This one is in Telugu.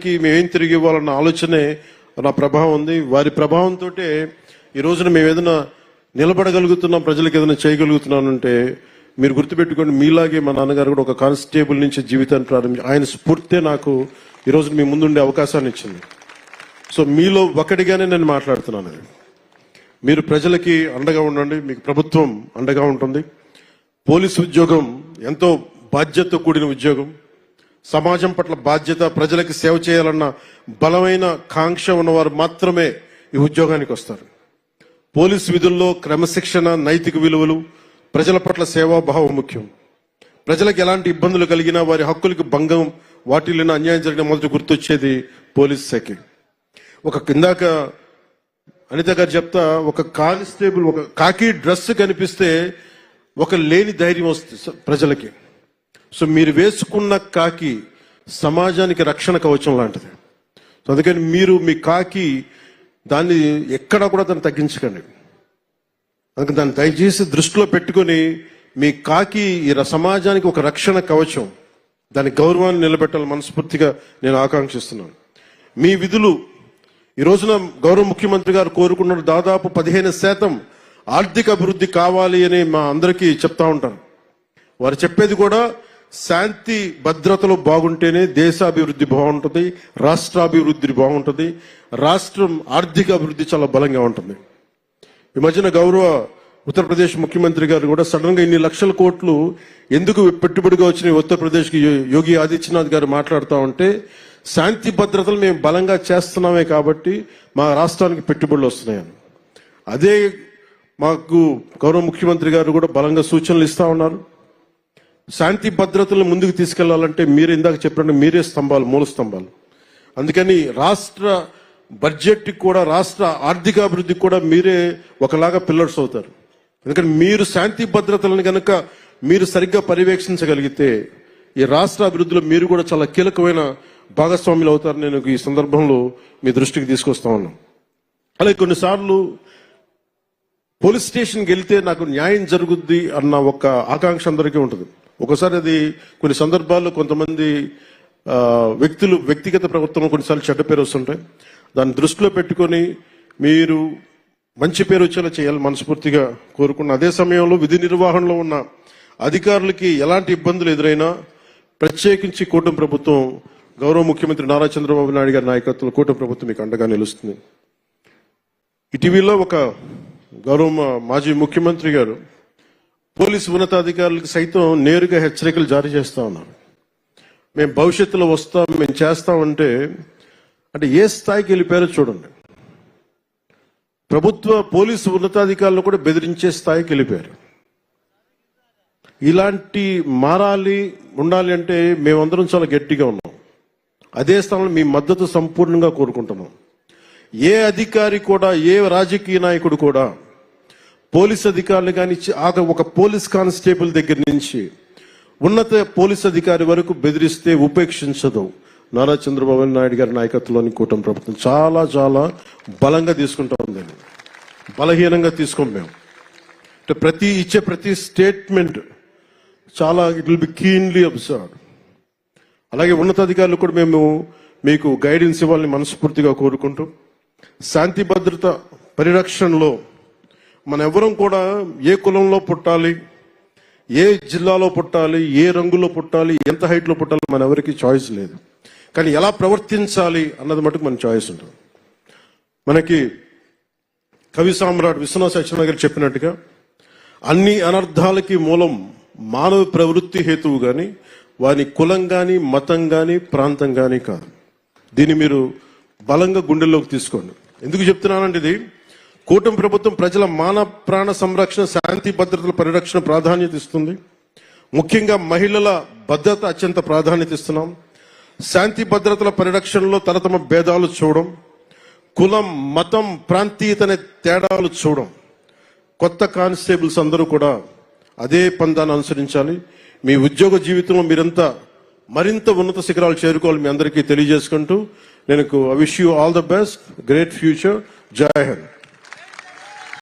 మేమేం తిరిగి ఇవ్వాలన్న ఆలోచనే నా ప్రభావం ఉంది. వారి ప్రభావంతో ఈ రోజున మేము ఏదైనా నిలబడగలుగుతున్నాం, ప్రజలకు ఏదైనా చేయగలుగుతున్నానంటే మీరు గుర్తుపెట్టుకోండి, మీలాగే మా నాన్నగారు కూడా ఒక కానిస్టేబుల్ నుంచి జీవితాన్ని ప్రారంభించి ఆయన స్ఫూర్తే నాకు ఈ రోజు మీ ముందుండే అవకాశాన్ని ఇచ్చింది. సో మీలో ఒకటిగానే నేను మాట్లాడుతున్నాను. మీరు ప్రజలకి అండగా ఉండండి, మీకు ప్రభుత్వం అండగా ఉంటుంది. పోలీసు ఉద్యోగం ఎంతో బాధ్యతతో కూడిన ఉద్యోగం. సమాజం పట్ల బాధ్యత, ప్రజలకి సేవ చేయాలన్న బలమైన కాంక్ష ఉన్నవారు మాత్రమే ఈ ఉద్యోగానికి వస్తారు. పోలీసు విధుల్లో క్రమశిక్షణ, నైతిక విలువలు, ప్రజల పట్ల సేవాభావం ముఖ్యం. ప్రజలకు ఎలాంటి ఇబ్బందులు కలిగినా, వారి హక్కులకు భంగం వాటిల్లిన అన్యాయం జరిగిన మొదటి గుర్తొచ్చేది పోలీస్ శాఖ. ఇందాక అనిత గారు చెప్తా, ఒక కానిస్టేబుల్ ఒక కాకి డ్రెస్ కనిపిస్తే ఒక లేని ధైర్యం వస్తుంది ప్రజలకి. సో మీరు వేసుకున్న కాకి సమాజానికి రక్షణ కవచం లాంటిది. సో అందుకని మీరు మీ కాకి దాన్ని ఎక్కడా కూడా దాన్ని తగ్గించకండి. అందుకని దాన్ని దయచేసి దృష్టిలో పెట్టుకొని మీ కాకి ఈ సమాజానికి ఒక రక్షణ కవచం, దాని గౌరవాన్ని నిలబెట్టాలని మనస్ఫూర్తిగా నేను ఆకాంక్షిస్తున్నాను. మీ విధులు ఈ రోజున గౌరవ ముఖ్యమంత్రి గారు కోరుకున్న దాదాపు 15% ఆర్థిక అభివృద్ధి కావాలి అని మా అందరికీ చెప్తా ఉంటారు. వారు చెప్పేది కూడా శాంతి భద్రతలు బాగుంటేనే దేశాభివృద్ధి బాగుంటుంది, రాష్ట్రాభివృద్ధి బాగుంటుంది, రాష్ట్రం ఆర్థిక అభివృద్ధి చాలా బలంగా ఉంటుంది. ఈ మధ్యన గౌరవ ఉత్తరప్రదేశ్ ముఖ్యమంత్రి గారు కూడా సడన్ గా ఇన్ని లక్షల కోట్లు ఎందుకు పెట్టుబడిగా వచ్చిన ఉత్తరప్రదేశ్కి యోగి ఆదిత్యనాథ్ గారు మాట్లాడుతూ ఉంటే, శాంతి భద్రతలు మేము బలంగా చేస్తున్నామే కాబట్టి మా రాష్ట్రానికి పెట్టుబడులు వస్తున్నాయని. అదే మాకు గౌరవ ముఖ్యమంత్రి గారు కూడా బలంగా సూచనలు ఇస్తా ఉన్నారు. శాంతి భద్రతలను ముందుకు తీసుకెళ్లాలంటే మీరు ఇందాక చెప్పినట్టు మీరే స్తంభాలు, మూల స్తంభాలు. అందుకని రాష్ట్ర బడ్జెట్ కూడా, రాష్ట్ర ఆర్థికాభివృద్ధికి కూడా మీరే ఒకలాగా పిల్లర్స్ అవుతారు. ఎందుకంటే మీరు శాంతి భద్రతలను కనుక మీరు సరిగ్గా పర్యవేక్షించగలిగితే ఈ రాష్ట్ర అభివృద్ధిలో మీరు కూడా చాలా కీలకమైన భాగస్వాములు అవుతారు. నేను ఈ సందర్భంలో మీ దృష్టికి తీసుకొస్తా ఉన్నాను. అలాగే కొన్నిసార్లు పోలీస్ స్టేషన్కి వెళ్తే నాకు న్యాయం జరుగుద్ది అన్న ఒక ఆకాంక్ష అందరికీ ఉంటుంది. ఒకసారి అది కొన్ని సందర్భాల్లో కొంతమంది వ్యక్తులు వ్యక్తిగత ప్రవర్తన కొన్నిసార్లు చెడ్డ పేరు వస్తుంటాయి. దాన్ని దృష్టిలో పెట్టుకొని మీరు మంచి పేరు వచ్చేలా చేయాలి మనస్ఫూర్తిగా కోరుకున్న. అదే సమయంలో విధి నిర్వహణలో ఉన్న అధికారులకి ఎలాంటి ఇబ్బందులు ఎదురైనా ప్రత్యేకించి కూటమి ప్రభుత్వం, గౌరవ ముఖ్యమంత్రి నారా చంద్రబాబు నాయుడు గారి నాయకత్వంలో కూటమి ప్రభుత్వం మీకు అండగా నిలుస్తుంది. ఇటీవల ఒక గౌరవ మాజీ ముఖ్యమంత్రి గారు పోలీసు ఉన్నతాధికారులకు సైతం నేరుగా హెచ్చరికలు జారీ చేస్తా ఉన్నారు. మేము భవిష్యత్తులో వస్తాం, మేము చేస్తామంటే అంటే ఏ స్థాయికి వెళ్ళిపోయారో చూడండి. ప్రభుత్వ పోలీసు ఉన్నతాధికారులు కూడా బెదిరించే స్థాయికి వెళ్ళిపోయారు. ఇలాంటి మారాలి, ఉండాలి అంటే మేమందరం చాలా గట్టిగా ఉన్నాం. అదే స్థానంలో మీ మద్దతు సంపూర్ణంగా కోరుకుంటున్నాం. ఏ అధికారి కూడా, ఏ రాజకీయ నాయకుడు కూడా పోలీస్ అధికారులు కానీ ఒక పోలీస్ కానిస్టేబుల్ దగ్గర నుంచి ఉన్నత పోలీస్ అధికారి వరకు బెదిరిస్తే ఉపేక్షించదు నారా చంద్రబాబు నాయుడు గారి నాయకత్వంలోని కూటమి ప్రభుత్వం. చాలా చాలా బలంగా తీసుకుంటా ఉందండి, బలహీనంగా తీసుకోం మేము. అంటే ఇచ్చే ప్రతి స్టేట్మెంట్ చాలా it will be keenly observed. అలాగే ఉన్నతాధికారులు కూడా మేము మీకు గైడెన్స్ ఇవ్వాలని మనస్ఫూర్తిగా కోరుకుంటూ, శాంతి భద్రత పరిరక్షణలో మన ఎవరం కూడా ఏ కులంలో పుట్టాలి, ఏ జిల్లాలో పుట్టాలి, ఏ రంగులో పుట్టాలి, ఎంత హైట్లో పుట్టాలి మన ఎవరికి చాయిస్ లేదు. కానీ ఎలా ప్రవర్తించాలి అన్నది మటుకు మన చాయిస్ ఉంటుంది. మనకి కవి సామ్రాట్ విశ్వనాథ సత్యనారాయణ గారు చెప్పినట్టుగా అన్ని అనర్థాలకి మూలం మానవ ప్రవృత్తి హేతువు కానీ వారి కులం కానీ, మతం కానీ, ప్రాంతం కానీ కాదు. దీన్ని మీరు బలంగా గుండెల్లోకి తీసుకోండి. ఎందుకు చెప్తున్నానంటే, ఇది కూటమి ప్రభుత్వం ప్రజల మాన ప్రాణ సంరక్షణ, శాంతి భద్రతల పరిరక్షణ ప్రాధాన్యత ఇస్తుంది. ముఖ్యంగా మహిళల భద్రత అత్యంత ప్రాధాన్యత ఇస్తున్నాం. శాంతి భద్రతల పరిరక్షణలో తరతమ భేదాలు చూడడం, కులం, మతం, ప్రాంతీయత అనే తేడాలు చూడడం. కొత్త కానిస్టేబుల్స్ అందరూ కూడా అదే పందాన్ని అనుసరించాలి. మీ ఉద్యోగ జీవితంలో మీరంతా మరింత ఉన్నత శిఖరాలు చేరుకోవాలి మీ అందరికీ తెలియజేసుకుంటూ, నేను I wish you all the best, great future. జై హింద్.